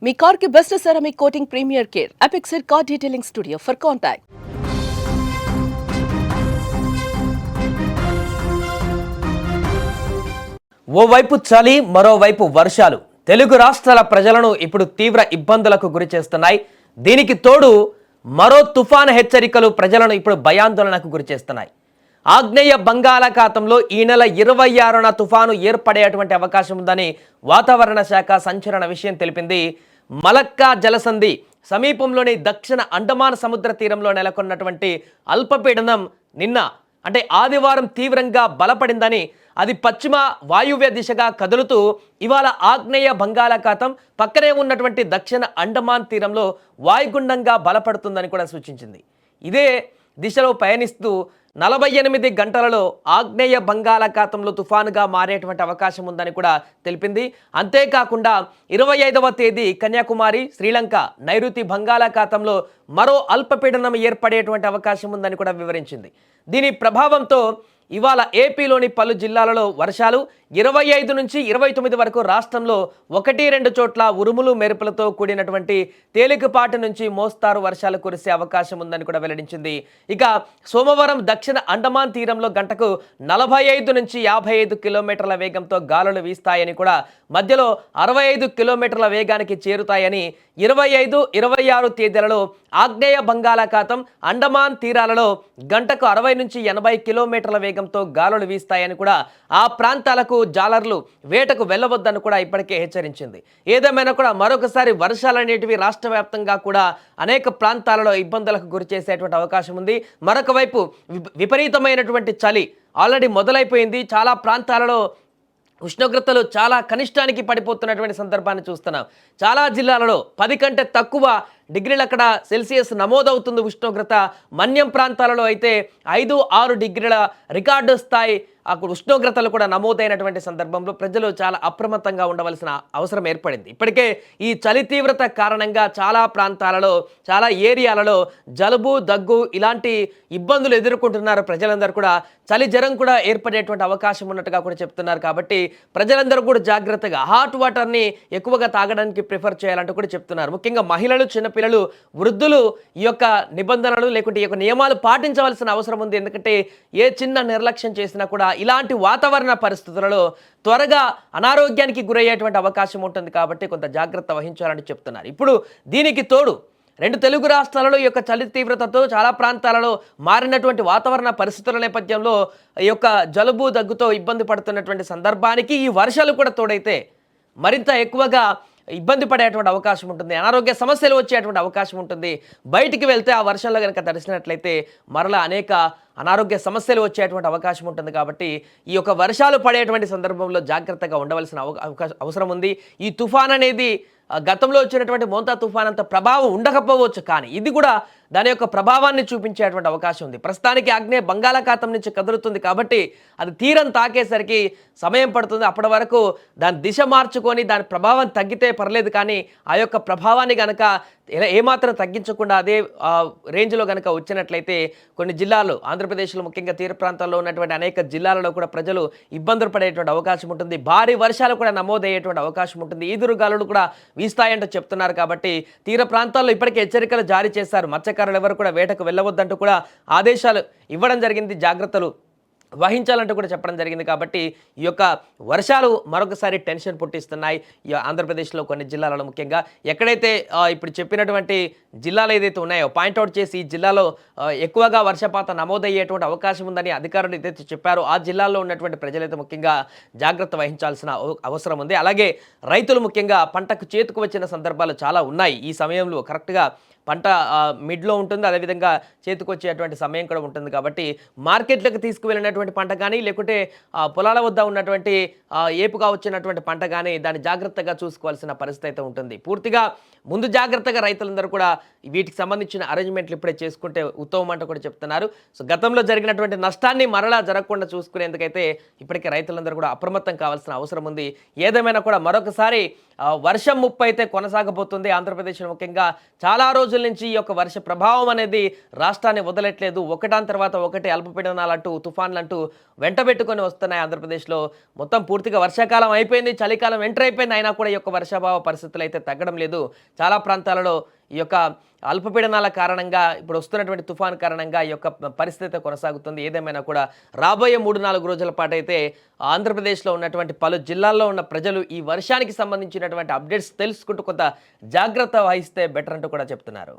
మీ car కి best ceramic coating premier care Apexer car detailing studio for contact. ఓవైపు చలి, మరోవైపు వర్షాలు తెలుగు రాష్ట్రాల ప్రజలను ఇప్పుడు తీవ్ర ఇబ్బందులకు గురి చేస్తున్నాయి. దీనికి తోడు మరో తుఫాను హెచ్చరికలు ప్రజలను ఇప్పుడు భయాందోళనకు గురి చేస్తున్నాయి. ఆగ్నేయ బంగాళాఖాతంలో ఈ నెల 26న తుఫాను ఏర్పడేటువంటి అవకాశం ఉందని వాతావరణ శాఖ సంచలన విషయం తెలిపింది. మలక్కా జలసంధి సమీపంలోని దక్షిణ అండమాన్ సముద్ర తీరంలో నెలకొన్నటువంటి అల్పపీడనం నిన్న అంటే ఆదివారం తీవ్రంగా బలపడిందని, అది పశ్చిమ వాయువ్య దిశగా కదులుతూ ఇవాళ ఆగ్నేయ బంగాళాఖాతం పక్కనే ఉన్నటువంటి దక్షిణ అండమాన్ తీరంలో వాయుగుండంగా బలపడుతుందని కూడా సూచించింది. ఇదే దిశలో పయనిస్తూ 48 గంటలలో ఆగ్నేయ బంగాళాఖాతంలో తుఫానుగా మారేటువంటి అవకాశం ఉందని కూడా తెలిపింది. అంతేకాకుండా 25వ తేదీ కన్యాకుమారి, శ్రీలంక నైరుతి బంగాళాఖాతంలో మరో అల్పపీడనం ఏర్పడేటువంటి అవకాశం ఉందని కూడా వివరించింది. దీని ప్రభావంతో ఇవాళ ఏపీలోని పలు జిల్లాలలో వర్షాలు, 25 నుంచి 29 వరకు రాష్ట్రంలో 1-2 చోట్ల ఉరుములు మెరుపులతో కూడినటువంటి తేలికపాటి నుంచి మోస్తారు వర్షాలు కురిసే అవకాశం ఉందని కూడా వెల్లడించింది. ఇక సోమవారం దక్షిణ అండమాన్ తీరంలో గంటకు 45 నుంచి 55 కిలోమీటర్ల వేగంతో గాలులు వీస్తాయని కూడా, మధ్యలో 65 కిలోమీటర్ల వేగానికి చేరుతాయని, 25, 26 తేదీలలో ఆగ్నేయ బంగాళాఖాతం అండమాన్ తీరాలలో గంటకు 60 నుంచి 80 కిలోమీటర్ల వేగంతో గాలులు వీస్తాయని కూడా, ఆ ప్రాంతాలకు జాలర్లు వేటకు వెళ్ళవద్దని కూడా ఇప్పటికే హెచ్చరించింది. ఏదేమైనా కూడా మరొకసారి వర్షాలు అనేటివి రాష్ట్ర వ్యాప్తంగా కూడా అనేక ప్రాంతాలలో ఇబ్బందులకు గురి చేసేటువంటి అవకాశం ఉంది. మరొక వైపు విపరీతమైనటువంటి చలి ఆల్రెడీ మొదలైపోయింది. చాలా ప్రాంతాలలో ఉష్ణోగ్రతలు చాలా కనిష్టానికి పడిపోతున్నటువంటి సందర్భాన్ని చూస్తున్నాం. చాలా జిల్లాలలో 10 కంటే తక్కువ డిగ్రీలు అక్కడ సెల్సియస్ నమోదవుతుంది ఉష్ణోగ్రత. మన్యం ప్రాంతాలలో అయితే 5-6 డిగ్రీల రికార్డు స్థాయి అక్కడ ఉష్ణోగ్రతలు కూడా నమోదైనటువంటి సందర్భంలో ప్రజలు చాలా అప్రమత్తంగా ఉండవలసిన అవసరం ఏర్పడింది. ఇప్పటికే ఈ చలి తీవ్రత కారణంగా చాలా ప్రాంతాలలో, చాలా ఏరియాలలో జలుబు, దగ్గు ఇలాంటి ఇబ్బందులు ఎదుర్కొంటున్నారు ప్రజలందరూ కూడా. చలి జ్వరం కూడా ఏర్పడేటువంటి అవకాశం ఉన్నట్టుగా కూడా చెప్తున్నారు. కాబట్టి ప్రజలందరూ కూడా జాగ్రత్తగా హాట్ వాటర్ని ఎక్కువగా తాగడానికి ప్రిఫర్ చేయాలంటూ కూడా చెప్తున్నారు. ముఖ్యంగా మహిళలు, చిన్నపిల్లలు, వృద్ధులు ఈ యొక్క నిబంధనలు లేకుంటే ఈ యొక్క నియమాలు పాటించవలసిన అవసరం ఉంది. ఎందుకంటే ఏ చిన్న నిర్లక్ష్యం చేసినా కూడా ఇలాంటి వాతావరణ పరిస్థితులలో త్వరగా అనారోగ్యానికి గురయ్యేటువంటి అవకాశం ఉంటుంది. కాబట్టి కొంత జాగ్రత్త వహించాలని చెప్తున్నారు. ఇప్పుడు దీనికి తోడు 2 తెలుగు రాష్ట్రాలలో ఈ యొక్క చలి తీవ్రతతో చాలా ప్రాంతాలలో మారినటువంటి వాతావరణ పరిస్థితుల నేపథ్యంలో ఈ యొక్క జలుబు, దగ్గుతో ఇబ్బంది పడుతున్నటువంటి సందర్భానికి ఈ వర్షాలు కూడా తోడైతే మరింత ఎక్కువగా ఇబ్బంది పడేటువంటి అవకాశం ఉంటుంది. అనారోగ్య సమస్యలు వచ్చేటువంటి అవకాశం ఉంటుంది. బయటికి వెళ్తే ఆ వర్షంలో కనుక తడిసినట్లయితే మరలా అనేక అనారోగ్య సమస్యలు వచ్చేటువంటి అవకాశం ఉంటుంది. కాబట్టి ఈ యొక్క వర్షాలు పడేటువంటి సందర్భంలో జాగ్రత్తగా ఉండవలసిన అవసరం ఉంది. ఈ తుఫాన్ అనేది గతంలో వచ్చినటువంటి మోంతా తుఫాన్ అంత ప్రభావం ఉండకపోవచ్చు, కానీ ఇది కూడా దాని యొక్క ప్రభావాన్ని చూపించేటువంటి అవకాశం ఉంది. ప్రస్తుతానికి ఆగ్నేయ బంగాళాఖాతం నుంచి కదులుతుంది కాబట్టి అది తీరం తాకేసరికి సమయం పడుతుంది. అప్పటి వరకు దాని దిశ మార్చుకొని దాని ప్రభావం తగ్గితే పర్లేదు, కానీ ఆ యొక్క ప్రభావాన్ని కనుక ఏమాత్రం తగ్గించకుండా అదే రేంజ్లో కనుక వచ్చినట్లయితే కొన్ని జిల్లాలు, ఆంధ్రప్రదేశ్లో ముఖ్యంగా తీర ప్రాంతాల్లో ఉన్నటువంటి అనేక జిల్లాలలో కూడా ప్రజలు ఇబ్బందులు పడేటువంటి అవకాశం ఉంటుంది. భారీ వర్షాలు కూడా నమోదయ్యేటువంటి అవకాశం ఉంటుంది. ఈదురుగాలులు కూడా వీస్తాయంటూ చెప్తున్నారు. కాబట్టి తీర ప్రాంతాల్లో ఇప్పటికే హెచ్చరికలు జారీ చేశారు. మత్స్యకారులు ఎవరు కూడా వేటకు వెళ్ళవద్దంటూ కూడా ఆదేశాలు ఇవ్వడం జరిగింది. జాగ్రత్తలు వహించాలంటూ కూడా చెప్పడం జరిగింది. కాబట్టి ఈ యొక్క వర్షాలు మరొకసారి టెన్షన్ పుట్టిస్తున్నాయి. ఈ ఆంధ్రప్రదేశ్లో కొన్ని జిల్లాలలో ముఖ్యంగా ఎక్కడైతే ఇప్పుడు చెప్పినటువంటి జిల్లాలు ఏదైతే ఉన్నాయో పాయింట్అవుట్ చేసి ఈ జిల్లాలో ఎక్కువగా వర్షపాతం నమోదయ్యేటువంటి అవకాశం ఉందని అధికారులు ఏదైతే చెప్పారో ఆ జిల్లాల్లో ఉన్నటువంటి ప్రజలైతే ముఖ్యంగా జాగ్రత్త వహించాల్సిన అవసరం ఉంది. అలాగే రైతులు ముఖ్యంగా పంటకు చేతికి వచ్చిన సందర్భాలు చాలా ఉన్నాయి. ఈ సమయంలో కరెక్ట్గా పంట మిడ్లో ఉంటుంది, అదేవిధంగా చేతికొచ్చేటువంటి సమయం కూడా ఉంటుంది. కాబట్టి మార్కెట్లకు తీసుకువెళ్ళినటువంటి పంట కానీ, లేకుంటే పొలాల వద్ద ఉన్నటువంటి ఏపుగా వచ్చినటువంటి పంట కానీ దాన్ని జాగ్రత్తగా చూసుకోవాల్సిన పరిస్థితి అయితే ఉంటుంది. పూర్తిగా ముందు జాగ్రత్తగా రైతులందరూ కూడా వీటికి సంబంధించిన అరేంజ్మెంట్లు ఇప్పుడే చేసుకుంటే ఉత్తమం అంటూ కూడా చెప్తున్నారు. సో గతంలో జరిగినటువంటి నష్టాన్ని మరలా జరగకుండా చూసుకునేందుకైతే ఇప్పటికే రైతులందరూ కూడా అప్రమత్తం కావాల్సిన అవసరం ఉంది. ఏదేమైనా కూడా మరొకసారి వర్షం ముప్పు అయితే కొనసాగబోతుంది. ఆంధ్రప్రదేశ్లో ముఖ్యంగా చాలా రోజుల నుంచి ఈ యొక్క వర్ష ప్రభావం అనేది రాష్ట్రాన్ని వదలట్లేదు. ఒకదాని తర్వాత ఒకటి అల్పపీడనాలంటూ తుఫాన్లంటూ వెంటబెట్టుకొని వస్తున్నాయి. ఆంధ్రప్రదేశ్లో మొత్తం పూర్తిగా వర్షాకాలం అయిపోయింది, చలికాలం ఎంటర్ అయిపోయింది. అయినా కూడా ఈ యొక్క వర్షాభావ పరిస్థితులు అయితే తగ్గడం లేదు. చాలా ప్రాంతాలలో ఈ యొక్క అల్పపీడనాల కారణంగా ఇప్పుడు వస్తున్నటువంటి తుఫాన్ కారణంగా ఈ యొక్క పరిస్థితి కొనసాగుతుంది. ఏదేమైనా కూడా రాబోయే 3-4 రోజుల పాటు అయితే ఆంధ్రప్రదేశ్లో ఉన్నటువంటి పలు జిల్లాల్లో ఉన్న ప్రజలు ఈ వర్షానికి సంబంధించినటువంటి అప్డేట్స్ తెలుసుకుంటూ కొంత జాగ్రత్త వహిస్తే బెటర్ అంటూ కూడా చెప్తున్నారు.